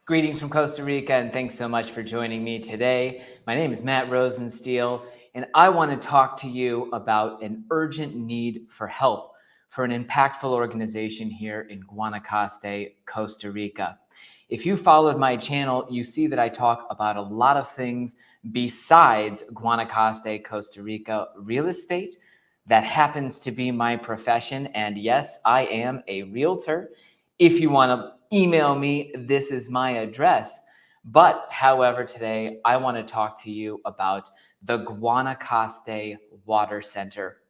Greetings from Costa Rica, and thanks so much for joining me today. My name is Matt Rosensteel, and I want to talk to you about an urgent need for help for an impactful organization here in Guanacaste, Costa Rica. If you followed my channel, you see that I talk about a lot of things besides Guanacaste, Costa Rica real estate. That happens to be my profession, and yes, I am a realtor. If you want to email me, this is my address. But however, today I want to talk to you about the Guanacaste Water Center.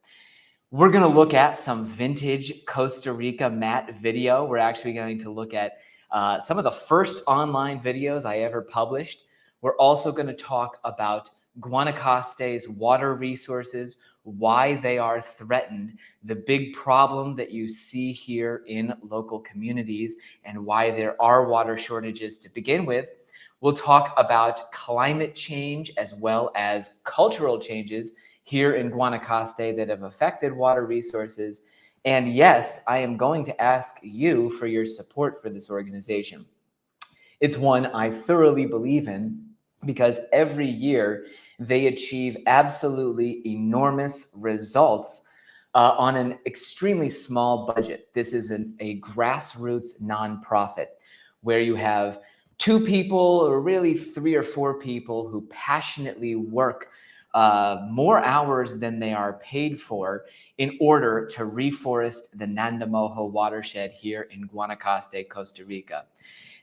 We're going to look at some vintage Costa Rica Matt video. We're actually going to look at some of the first online videos I ever published. We're also going to talk about Guanacaste's water resources, why they are threatened, the big problem that you see here in local communities, and why there are water shortages to begin with. We'll talk about climate change as well as cultural changes here in Guanacaste that have affected water resources. And yes, I am going to ask you for your support for this organization. It's one I thoroughly believe in because every year they achieve absolutely enormous results on an extremely small budget. This is a grassroots nonprofit where you have two people, or really 3 or 4 people, who passionately work more hours than they are paid for in order to reforest the Nandamojo watershed here in Guanacaste, Costa Rica.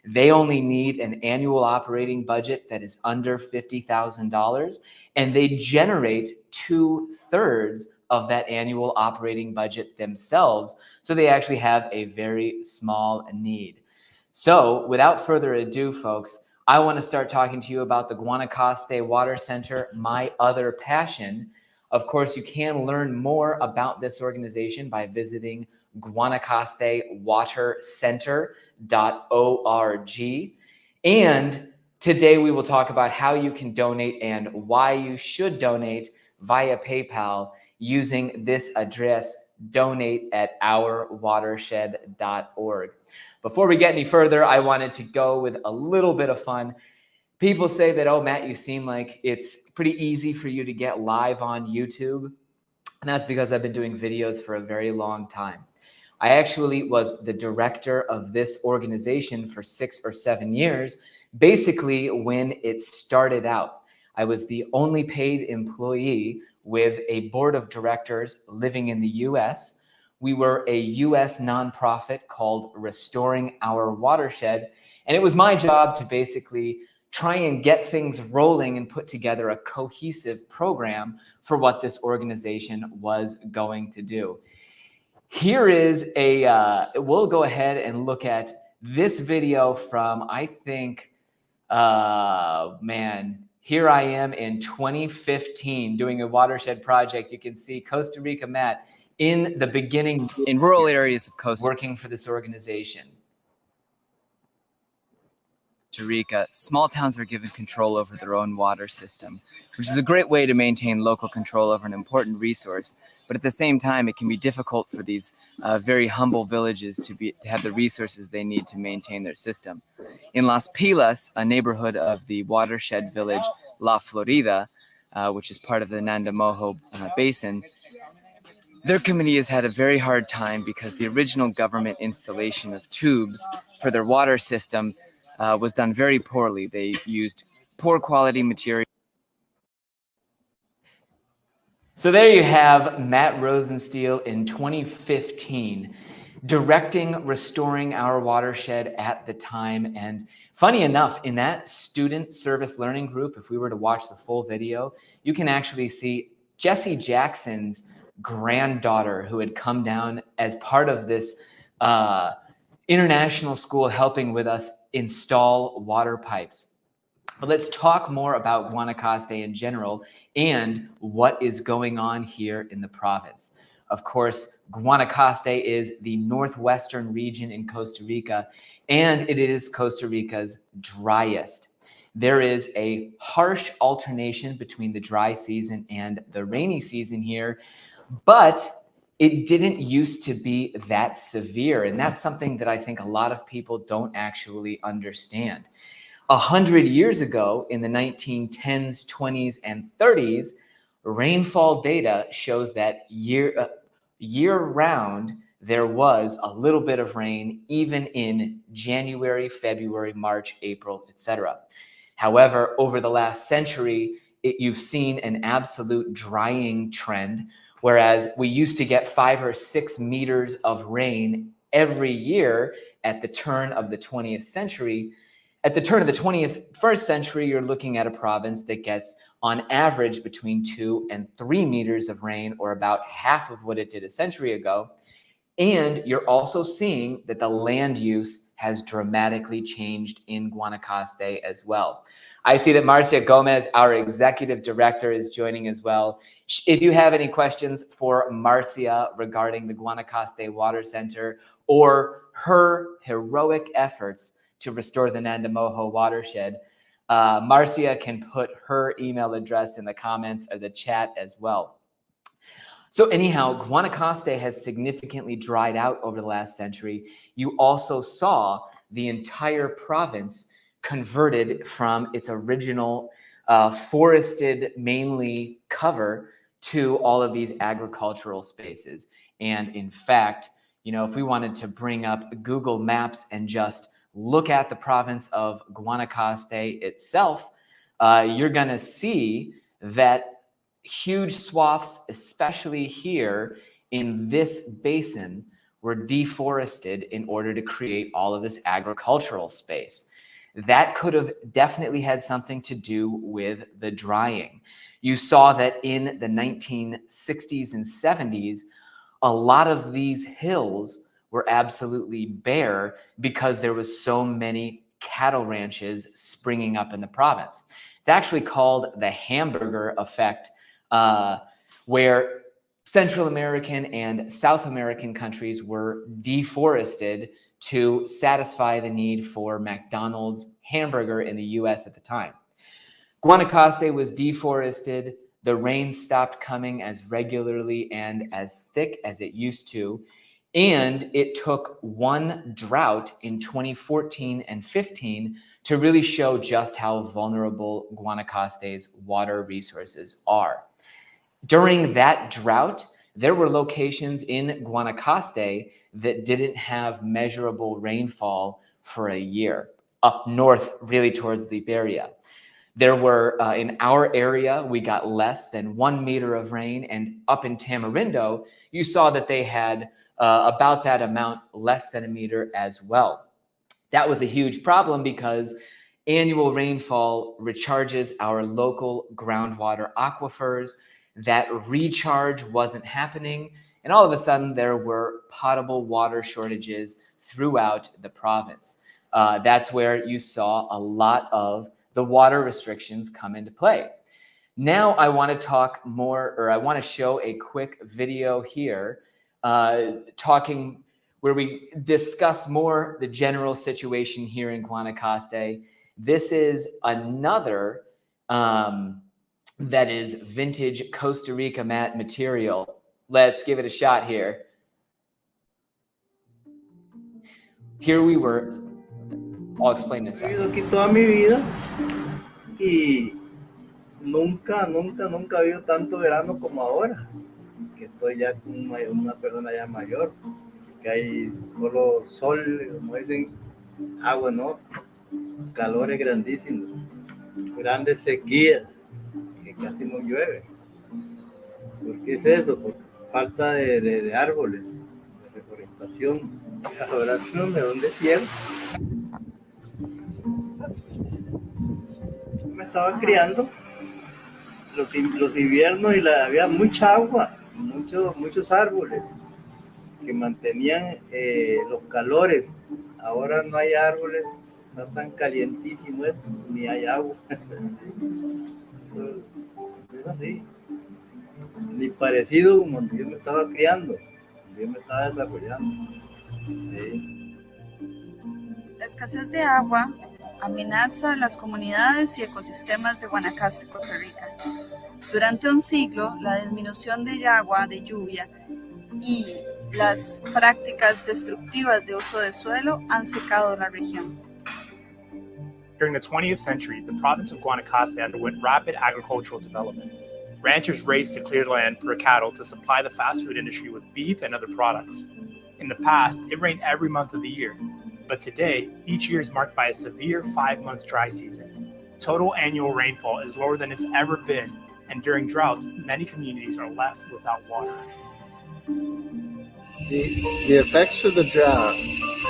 They only need an annual operating budget that is under $50,000, and they generate 2/3 of that annual operating budget themselves. So they actually have a very small need. So without further ado, folks, I want to start talking to you about the Guanacaste Water Center, my other passion. Of course, you can learn more about this organization by visiting guanacastewatercenter.org. And today we will talk about how you can donate and why you should donate via PayPal using this address, donate@ourwatershed.org. Before we get any further, I wanted to go with a little bit of fun. People say that, oh, Matt, you seem like it's pretty easy for you to get live on YouTube. And that's because I've been doing videos for a very long time. I actually was the director of this organization for 6 or 7 years, basically when it started out. I was the only paid employee with a board of directors living in the US. We were a US nonprofit called Restoring Our Watershed, and it was my job to basically try and get things rolling and put together a cohesive program for what this organization was going to do. Here is we'll go ahead and look at this video from, I think, here I am in 2015 doing a watershed project. You can see Costa Rica Matt in the beginning in rural areas of Costa working for this organization. Rica, small towns are given control over their own water system, which is a great way to maintain local control over an important resource. But at the same time, it can be difficult for these very humble villages to have the resources they need to maintain their system. In Las Pilas, a neighborhood of the watershed village La Florida, which is part of the Nandamojo Basin, their community has had a very hard time because the original government installation of tubes for their water system was done very poorly. They used poor quality material. So there you have Matt Rosensteel in 2015 directing Restoring Our Watershed at the time. And funny enough, in that student service learning group, if we were to watch the full video, you can actually see Jesse Jackson's granddaughter, who had come down as part of this international school helping with us install water pipes. But let's talk more about Guanacaste in general and what is going on here in the province. Of course, Guanacaste is the northwestern region in Costa Rica, and it is Costa Rica's driest. There is a harsh alternation between the dry season and the rainy season here, but it didn't used to be that severe. And that's something that I think a lot of people don't actually understand. 100 years ago, in the 1910s, 20s, and 30s, rainfall data shows that year-round, there was a little bit of rain, even in January, February, March, April, etc. However, over the last century, you've seen an absolute drying trend, whereas we used to get 5 or 6 meters of rain every year at the turn of the 20th century. At the turn of the 21st century, you're looking at a province that gets, on average, between 2 and 3 meters of rain, or about half of what it did a century ago. And you're also seeing that the land use has dramatically changed in Guanacaste as well. I see that Marcia Gomez, our executive director, is joining as well. If you have any questions for Marcia regarding the Guanacaste Water Center or her heroic efforts to restore the Nandamojo watershed, Marcia can put her email address in the comments or the chat as well. So anyhow, Guanacaste has significantly dried out over the last century. You also saw the entire province converted from its original forested mainly cover to all of these agricultural spaces. And in fact, if we wanted to bring up Google Maps and just look at the province of Guanacaste itself, you're going to see that huge swaths, especially here in this basin, were deforested in order to create all of this agricultural space. That could have definitely had something to do with the drying. You saw that in the 1960s and 70s, a lot of these hills were absolutely bare because there was so many cattle ranches springing up in the province. It's actually called the hamburger effect, where Central American and South American countries were deforested to satisfy the need for McDonald's hamburger in the US at the time. Guanacaste was deforested. The rain stopped coming as regularly and as thick as it used to. And it took one drought in 2014 and 15 to really show just how vulnerable Guanacaste's water resources are. During that drought, there were locations in Guanacaste that didn't have measurable rainfall for a year, up north, really towards Liberia. There were, in our area, we got less than 1 meter of rain, and up in Tamarindo, you saw that they had about that amount, less than a meter as well. That was a huge problem because annual rainfall recharges our local groundwater aquifers. That recharge wasn't happening, and all of a sudden there were potable water shortages throughout the province. That's where you saw a lot of the water restrictions come into play. Now I want to talk more, or I want to show a quick video here talking where we discuss more the general situation here in Guanacaste. This is another that is vintage Costa Rica mat material. Let's give it a shot here. Here we were. I'll explain this. He vivido aquí toda mi vida y nunca ha habido tanto verano como ahora, que estoy ya como una persona ya mayor, que hay solo sol, como dicen, agua, ¿no? Calores grandísimos, grandes sequías, que casi no llueve. ¿Por qué es eso? Por falta de árboles, de reforestación. Ahora no me da un desierto. Me estaba criando los inviernos y había mucha agua, muchos árboles que mantenían los calores. Ahora no hay árboles, está tan calientísimo esto, ni hay agua. Eso es así. Ni parecido como donde yo me estaba criando, donde yo me estaba desarrollando. Sí. La escasez de agua amenaza las comunidades y ecosistemas de Guanacaste, Costa Rica. Durante un siglo, la disminución de agua de lluvia y las prácticas destructivas de uso de suelo han secado la región. During the 20th century, the province of Guanacaste underwent rapid agricultural development. Ranchers raced to clear land for cattle to supply the fast food industry with beef and other products. In the past, it rained every month of the year, but today, each year is marked by a severe 5-month dry season. Total annual rainfall is lower than it's ever been, and during droughts, many communities are left without water. The effects of the drought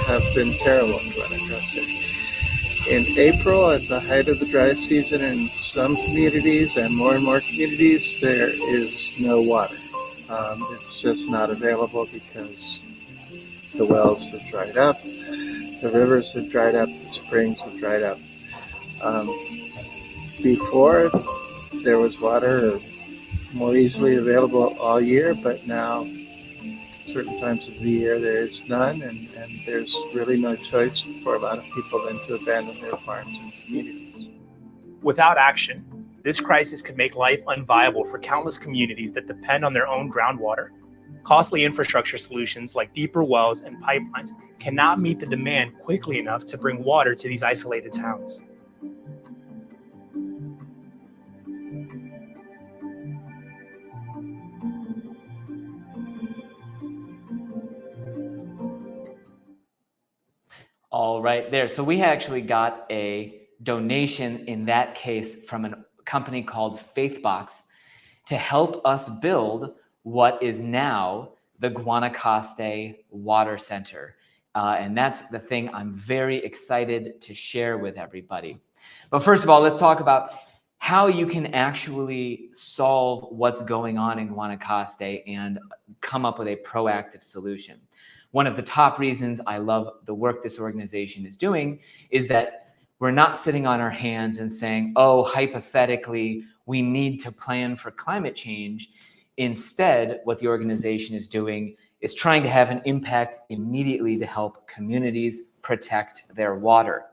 have been terrible in Guanacaste. In April, at the height of the dry season in some communities and more communities, there is no water. It's just not available because the wells have dried up, the rivers have dried up, the springs have dried up. Before, there was water more easily available all year, but now certain times of the year there is none, and there's really no choice for a lot of people than to abandon their farms and communities. Without action, this crisis could make life unviable for countless communities that depend on their own groundwater. Costly infrastructure solutions like deeper wells and pipelines cannot meet the demand quickly enough to bring water to these isolated towns. All right, there. So we actually got a donation in that case from a company called Faithbox to help us build what is now the Guanacaste Water Center. And that's the thing I'm very excited to share with everybody. But first of all, let's talk about how you can actually solve what's going on in Guanacaste and come up with a proactive solution. One of the top reasons I love the work this organization is doing is that we're not sitting on our hands and saying, oh, hypothetically, we need to plan for climate change. Instead, what the organization is doing is trying to have an impact immediately to help communities protect their water.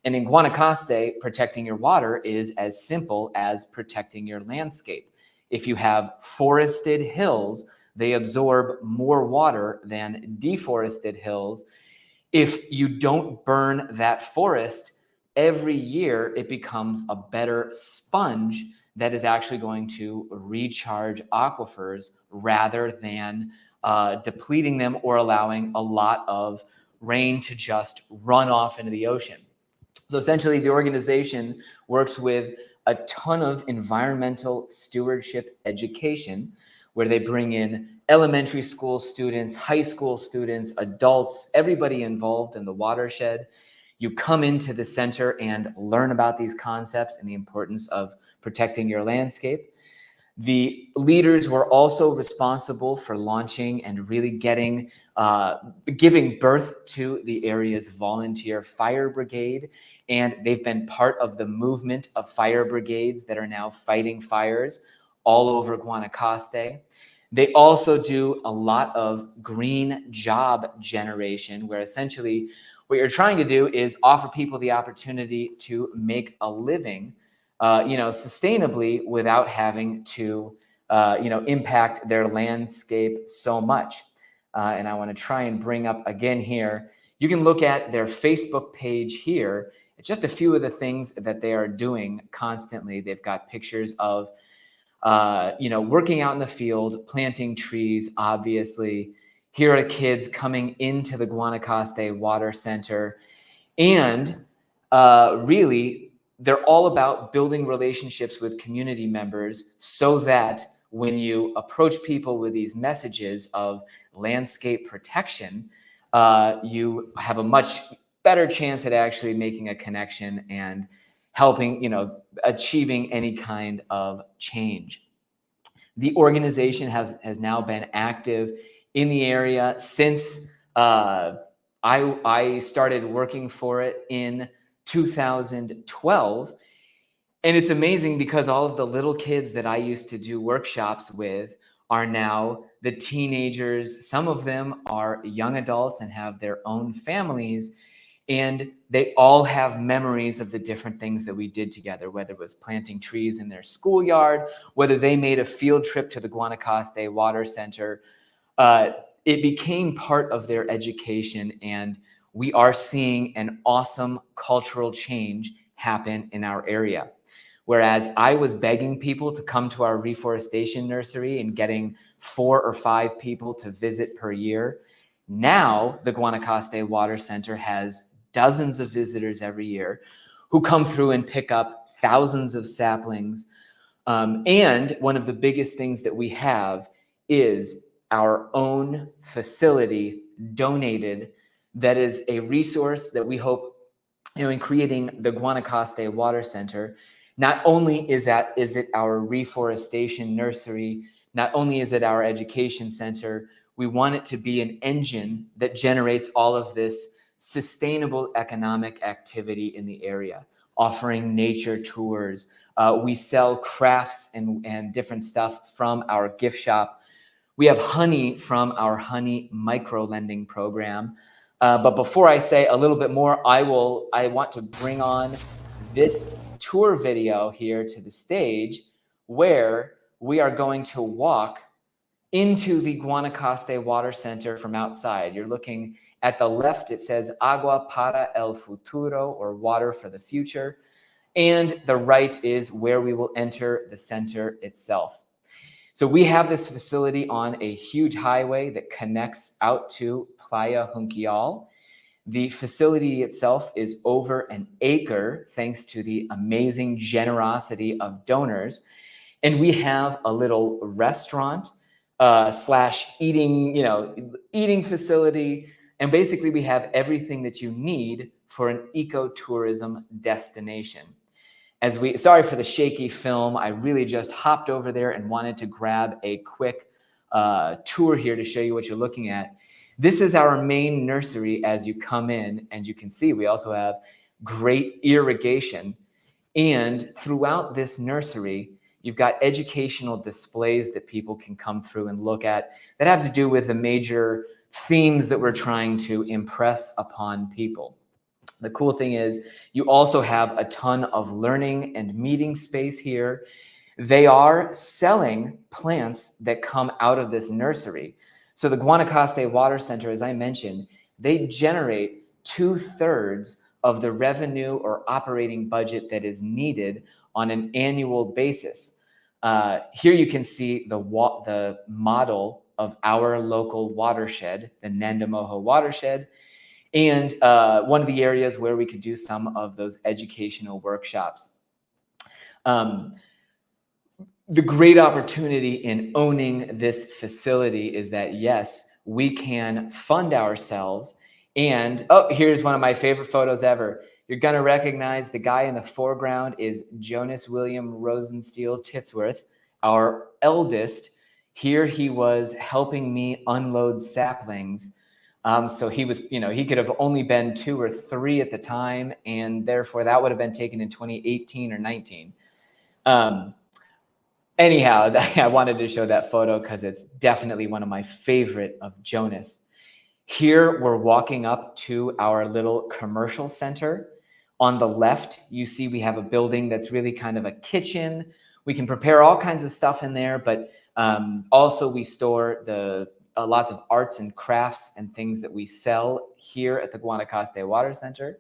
And in Guanacaste, protecting your water is as simple as protecting your landscape. If you have forested hills, they absorb more water than deforested hills. If you don't burn that forest, every year it becomes a better sponge that is actually going to recharge aquifers rather than depleting them or allowing a lot of rain to just run off into the ocean. So essentially, the organization works with a ton of environmental stewardship education, where they bring in elementary school students, high school students, adults, everybody involved in the watershed. You come into the center and learn about these concepts and the importance of protecting your landscape. The leaders were also responsible for launching and really giving birth to the area's volunteer fire brigade. And they've been part of the movement of fire brigades that are now fighting fires all over Guanacaste. They also do a lot of green job generation, where essentially what you're trying to do is offer people the opportunity to make a living sustainably without having to, impact their landscape so much. And I want to try and bring up again here. You can look at their Facebook page here. It's just a few of the things that they are doing constantly. They've got pictures of, working out in the field, planting trees, obviously. Here are kids coming into the Guanacaste Water Center. And really, they're all about building relationships with community members so that when you approach people with these messages of landscape protection, you have a much better chance at actually making a connection and helping, achieving any kind of change. The organization has now been active in the area since I started working for it in 2012. And it's amazing because all of the little kids that I used to do workshops with are now the teenagers. Some of them are young adults and have their own families. And they all have memories of the different things that we did together, whether it was planting trees in their schoolyard, whether they made a field trip to the Guanacaste Water Center. it became part of their education, and we are seeing an awesome cultural change happen in our area. Whereas I was begging people to come to our reforestation nursery and getting 4 or 5 people to visit per year, now the Guanacaste Water Center has dozens of visitors every year who come through and pick up thousands of saplings. And one of the biggest things that we have is our own facility donated that is a resource that we hope, in creating the Guanacaste Water Center, not only is it our reforestation nursery, not only is it our education center, we want it to be an engine that generates all of this sustainable economic activity in the area, offering nature tours. We sell crafts and different stuff from our gift shop. We have honey from our honey micro lending program. But before I say a little bit more, I want to bring on this tour video here to the stage, where we are going to walk into the Guanacaste Water Center from outside. You're looking at the left, it says Agua para el Futuro, or water for the future. And the right is where we will enter the center itself. So we have this facility on a huge highway that connects out to Playa Junquial. The facility itself is over an acre, thanks to the amazing generosity of donors. And we have a little restaurant slash eating facility. And basically we have everything that you need for an ecotourism destination. Sorry for the shaky film, I really just hopped over there and wanted to grab a quick tour here to show you what you're looking at. This is our main nursery as you come in, and you can see we also have great irrigation. And throughout this nursery, you've got educational displays that people can come through and look at that have to do with the major themes that we're trying to impress upon people. The cool thing is you also have a ton of learning and meeting space here. They are selling plants that come out of this nursery. So the Guanacaste Water Center, as I mentioned, they generate 2/3 of the revenue or operating budget that is needed on an annual basis. Here you can see the model of our local watershed, the Nandamojo watershed, and one of the areas where we could do some of those educational workshops. The great opportunity in owning this facility is that, yes, we can fund ourselves. And here's one of my favorite photos ever. You're going to recognize the guy in the foreground is Jonas William Rosensteel Titsworth, our eldest. Here he was helping me unload saplings. So he was, he could have only been 2 or 3 at the time, and therefore that would have been taken in 2018 or 19. Anyhow, I wanted to show that photo because it's definitely one of my favorite of Jonas. Here we're walking up to our little commercial center. On the left, you see we have a building that's really kind of a kitchen. We can prepare all kinds of stuff in there, but also we store lots of arts and crafts and things that we sell here at the Guanacaste Water Center.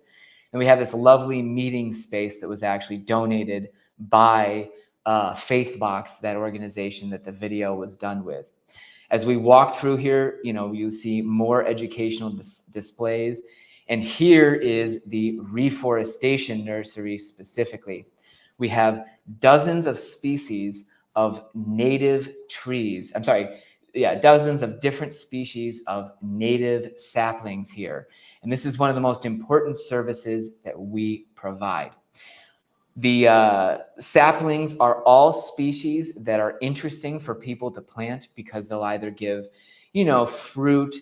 And we have this lovely meeting space that was actually donated by Faithbox, that organization that the video was done with. As we walk through here, you see more educational displays. And here is the reforestation nursery specifically. We have dozens of species of native trees. Dozens of different species of native saplings here. And this is one of the most important services that we provide. The saplings are all species that are interesting for people to plant because they'll either give, fruit,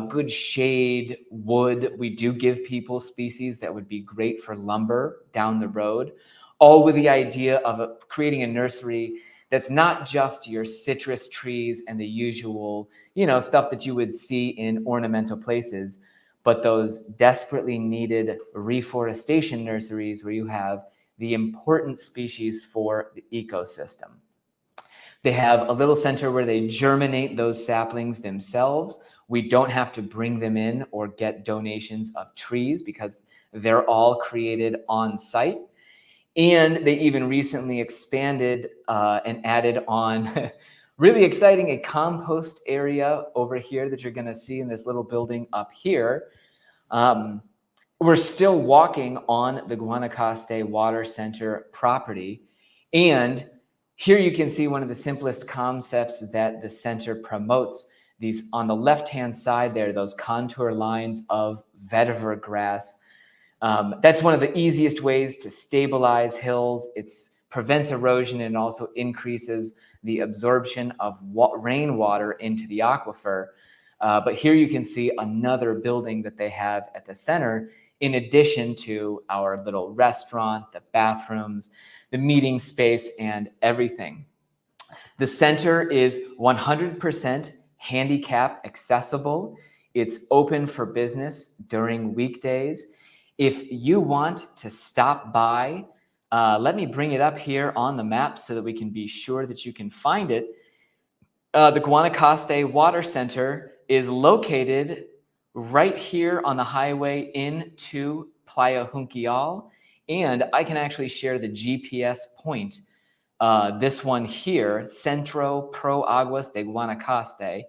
good shade, wood. We do give people species that would be great for lumber down the road, all with the idea of creating a nursery that's not just your citrus trees and the usual, stuff that you would see in ornamental places, but those desperately needed reforestation nurseries where you have the important species for the ecosystem. They have a little center where they germinate those saplings themselves. We don't have to bring them in or get donations of trees because they're all created on site. And they even recently expanded and added on, really exciting, a compost area over here that you're going to see in this little building up here. We're still walking on the Guanacaste Water Center property. And here you can see one of the simplest concepts that the center promotes. These on the left-hand side there, those contour lines of vetiver grass. That's one of the easiest ways to stabilize hills. It prevents erosion and also increases the absorption of rainwater into the aquifer. But here you can see another building that they have at the center, in addition to our little restaurant, the bathrooms, the meeting space, and everything. The center is 100% handicap accessible. It's open for business during weekdays. If you want to stop by, let me bring it up here on the map so that we can be sure that you can find it. The Guanacaste Water Center is located right here on the highway into Playa Junquial, and I can actually share the GPS point. This one here, Centro Pro Aguas de Guanacaste.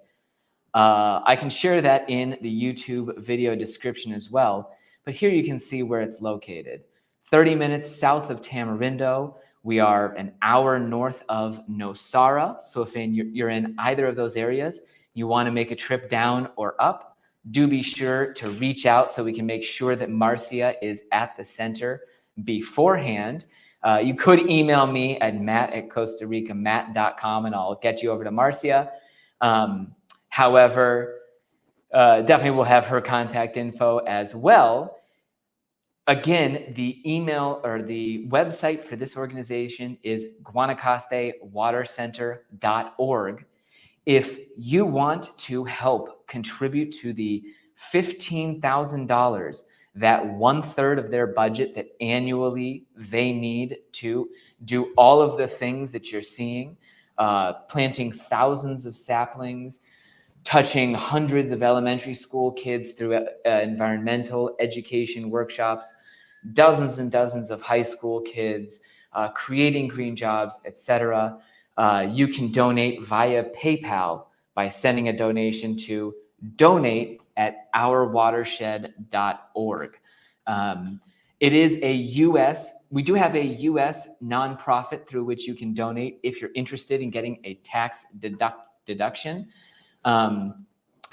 I can share that in the YouTube video description as well. But here you can see where it's located. 30 minutes south of Tamarindo. We are an hour north of Nosara. So if you're in either of those areas, you want to make a trip down or up, do be sure to reach out so we can make sure that Marcia is at the center beforehand. You could email me at matt@costaricamat.com and I'll get you over to Marcia. However, definitely we'll have her contact info as well. Again, the email or the website for this organization is guanacastewatercenter.org. If you want to help contribute to the $15,000, that 1/3 of their budget that annually they need to do all of the things that you're seeing, planting thousands of saplings, touching hundreds of elementary school kids through environmental education workshops, dozens and dozens of high school kids, creating green jobs, etc. You can donate via PayPal by sending a donation to donate@ourwatershed.org. It is we do have a US nonprofit through which you can donate if you're interested in getting a tax deduction.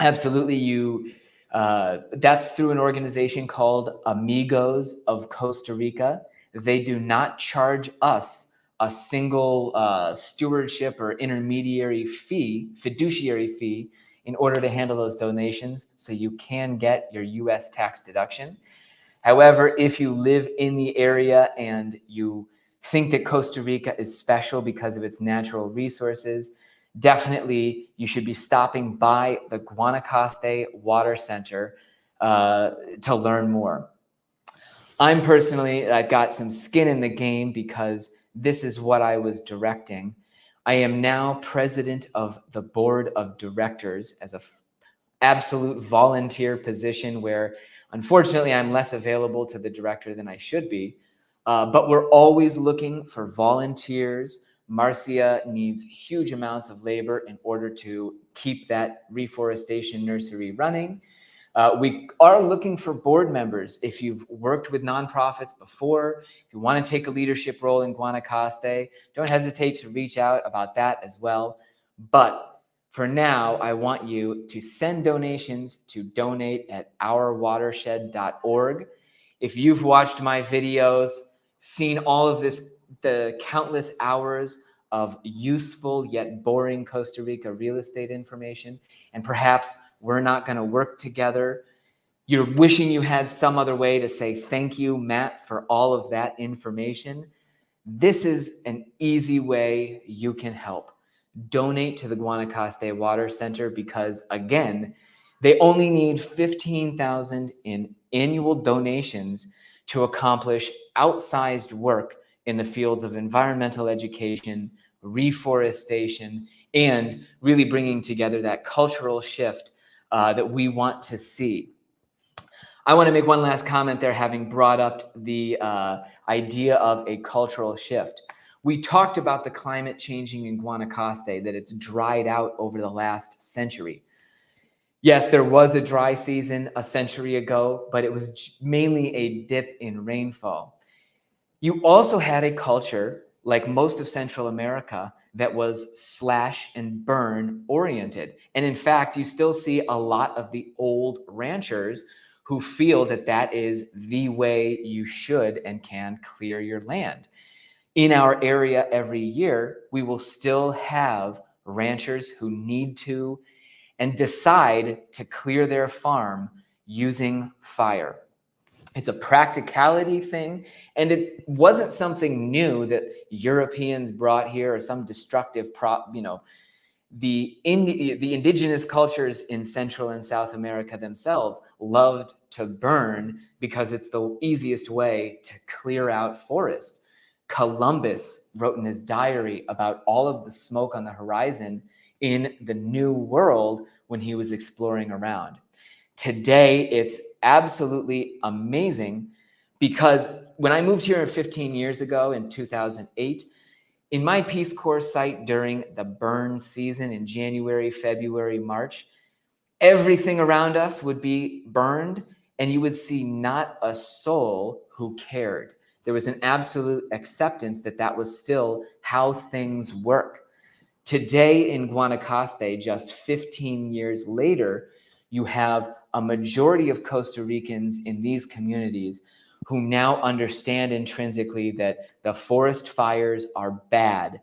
Absolutely, that's through an organization called Amigos of Costa Rica. They do not charge us a single stewardship or fiduciary fee in order to handle those donations, so you can get your US tax deduction. However, if you live in the area and you think that Costa Rica is special because of its natural resources, definitely you should be stopping by the Guanacaste Water Center to learn more. I've got some skin in the game because this is what I was directing. I am now president of the board of directors as an absolute volunteer position where, unfortunately, I'm less available to the director than I should be. But we're always looking for volunteers. Marcia needs huge amounts of labor in order to keep that reforestation nursery running. We are looking for board members. If you've worked with nonprofits before, if you want to take a leadership role in Guanacaste, don't hesitate to reach out about that as well. But for now, I want you to send donations to donate@ourwatershed.org. If you've watched my videos, seen all of this, the countless hours of useful yet boring Costa Rica real estate information, and perhaps we're not going to work together, you're wishing you had some other way to say thank you, Matt, for all of that information, this is an easy way you can help. Donate to the Guanacaste Water Center because, again, they only need $15,000 in annual donations to accomplish outsized work in the fields of environmental education, reforestation, and really bringing together that cultural shift that we want to see. I want to make one last comment there, having brought up the idea of a cultural shift. We talked about the climate changing in Guanacaste, that it's dried out over the last century. Yes, there was a dry season a century ago, but it was mainly a dip in rainfall. You also had a culture, like most of Central America, that was slash and burn oriented. And in fact, you still see a lot of the old ranchers who feel that that is the way you should and can clear your land. In our area every year, we will still have ranchers who need to and decide to clear their farm using fire. It's a practicality thing, and it wasn't something new that Europeans brought here or some destructive the indigenous cultures in Central and South America themselves loved to burn because it's the easiest way to clear out forest. Columbus wrote in his diary about all of the smoke on the horizon in the New World when he was exploring around. Today, it's absolutely amazing because when I moved here 15 years ago in 2008, in my Peace Corps site during the burn season in January, February, March, everything around us would be burned and you would see not a soul who cared. There was an absolute acceptance that that was still how things work. Today in Guanacaste, just 15 years later, you have a majority of Costa Ricans in these communities who now understand intrinsically that the forest fires are bad.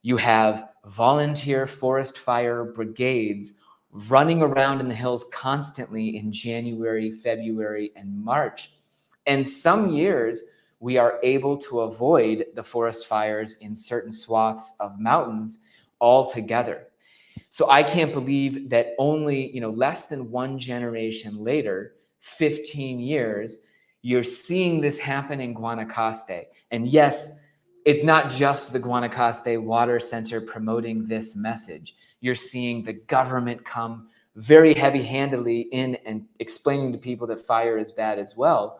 You have volunteer forest fire brigades running around in the hills constantly in January, February, and March. And some years, we are able to avoid the forest fires in certain swaths of mountains altogether. So I can't believe that only less than one generation later, 15 years, you're seeing this happen in Guanacaste. And yes, it's not just the Guanacaste Water Center promoting this message. You're seeing the government come very heavy-handedly in and explaining to people that fire is bad as well.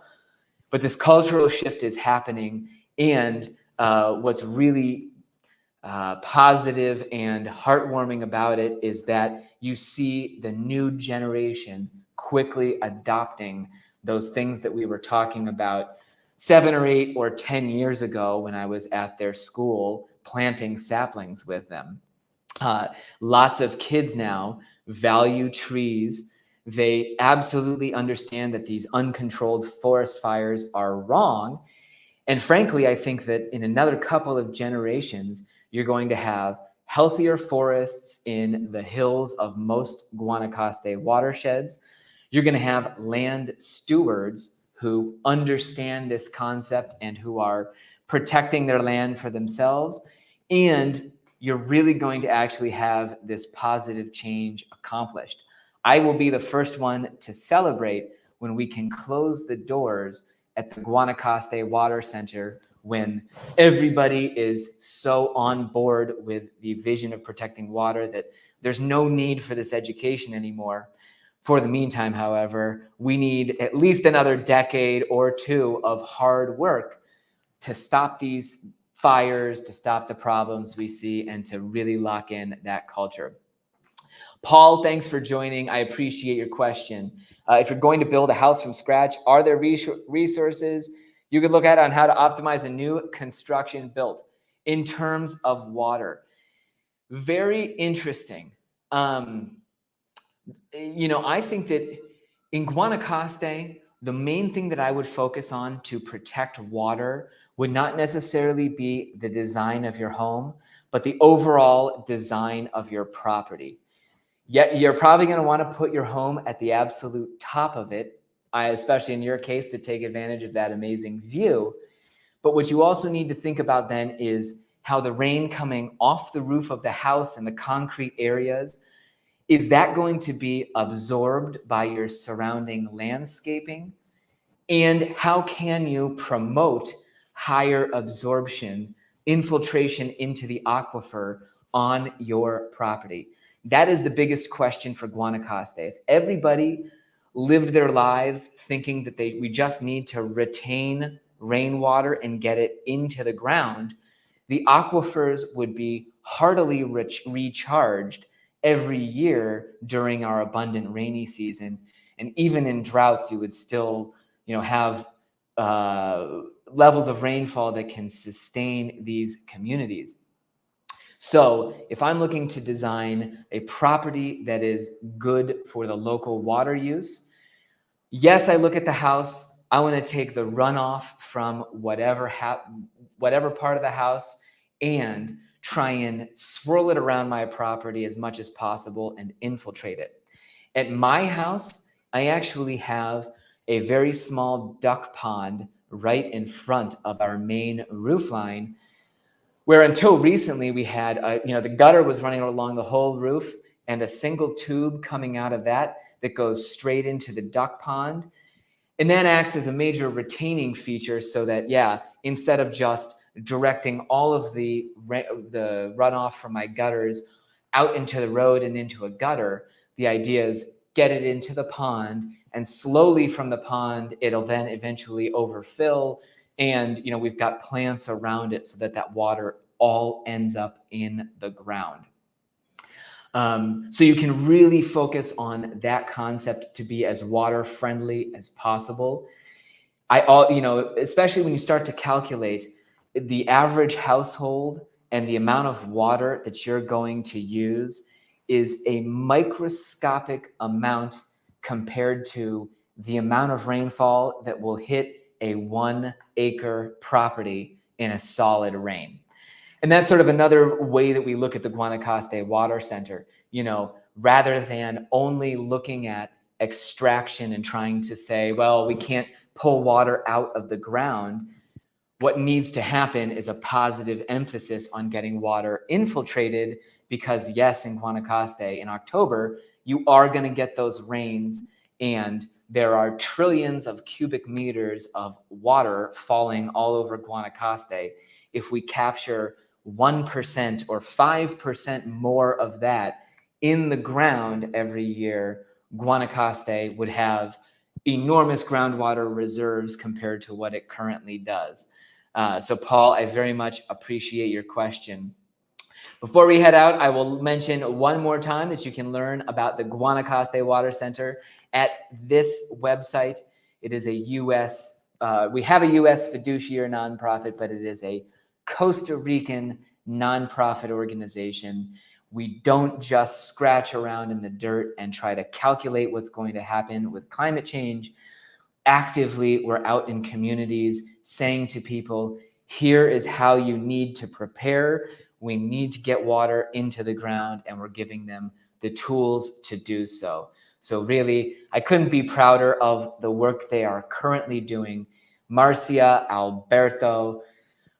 But this cultural shift is happening, and what's really positive and heartwarming about it is that you see the new generation quickly adopting those things that we were talking about 7 or 8 or 10 years ago when I was at their school planting saplings with them. Lots of kids now value trees. They absolutely understand that these uncontrolled forest fires are wrong. And frankly, I think that in another couple of generations, you're going to have healthier forests in the hills of most Guanacaste watersheds. You're going to have land stewards who understand this concept and who are protecting their land for themselves. And you're really going to actually have this positive change accomplished. I will be the first one to celebrate when we can close the doors at the Guanacaste Water Center when everybody is so on board with the vision of protecting water that there's no need for this education anymore. For the meantime, however, we need at least another decade or two of hard work to stop these fires, to stop the problems we see, and to really lock in that culture. Paul, thanks for joining. I appreciate your question. If you're going to build a house from scratch, are there resources you could look at on how to optimize a new construction built in terms of water? Very interesting. I think that in Guanacaste, the main thing that I would focus on to protect water would not necessarily be the design of your home, but the overall design of your property. Yet you're probably going to want to put your home at the absolute top of it, especially in your case, to take advantage of that amazing view. But what you also need to think about then is how the rain coming off the roof of the house and the concrete areas, is that going to be absorbed by your surrounding landscaping? And how can you promote higher absorption infiltration into the aquifer on your property? That is the biggest question for Guanacaste. If everybody lived their lives thinking that we just need to retain rainwater and get it into the ground, the aquifers would be heartily recharged every year during our abundant rainy season. And even in droughts, you would still, have levels of rainfall that can sustain these communities. So if I'm looking to design a property that is good for the local water use, yes, I look at the house. I want to take the runoff from whatever part of the house and try and swirl it around my property as much as possible and infiltrate it. At my house, I actually have a very small duck pond right in front of our main roof line, where until recently we had, the gutter was running along the whole roof and a single tube coming out of that goes straight into the duck pond. And that acts as a major retaining feature so that, instead of just directing all of the runoff from my gutters out into the road and into a gutter, the idea is get it into the pond, and slowly from the pond, it'll then eventually overfill. And, we've got plants around it so that water all ends up in the ground. So you can really focus on that concept to be as water friendly as possible. Especially when you start to calculate the average household and the amount of water that you're going to use is a microscopic amount compared to the amount of rainfall that will hit a 1 acre property in a solid rain. And that's sort of another way that we look at the Guanacaste Water Center, rather than only looking at extraction and trying to say, well, we can't pull water out of the ground. What needs to happen is a positive emphasis on getting water infiltrated, because yes, in Guanacaste in October, you are going to get those rains, and there are trillions of cubic meters of water falling all over Guanacaste. If we capture 1% or 5% more of that in the ground every year, Guanacaste would have enormous groundwater reserves compared to what it currently does. So Paul, I very much appreciate your question. Before we head out, I will mention one more time that you can learn about the Guanacaste Water Center at this website. It is we have a U.S. fiduciary nonprofit, but it is a Costa Rican nonprofit organization. We don't just scratch around in the dirt and try to calculate what's going to happen with climate change. Actively, we're out in communities saying to people, here is how you need to prepare. We need to get water into the ground, and we're giving them the tools to do so. So really, I couldn't be prouder of the work they are currently doing. Marcia, Alberto,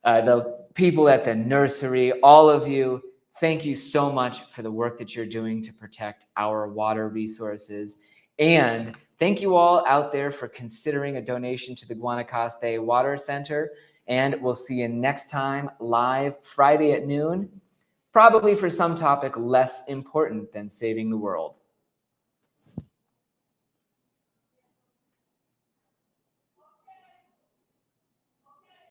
the people at the nursery, all of you, thank you so much for the work that you're doing to protect our water resources. And thank you all out there for considering a donation to the Guanacaste Water Center. And we'll see you next time live Friday at noon, probably for some topic less important than saving the world.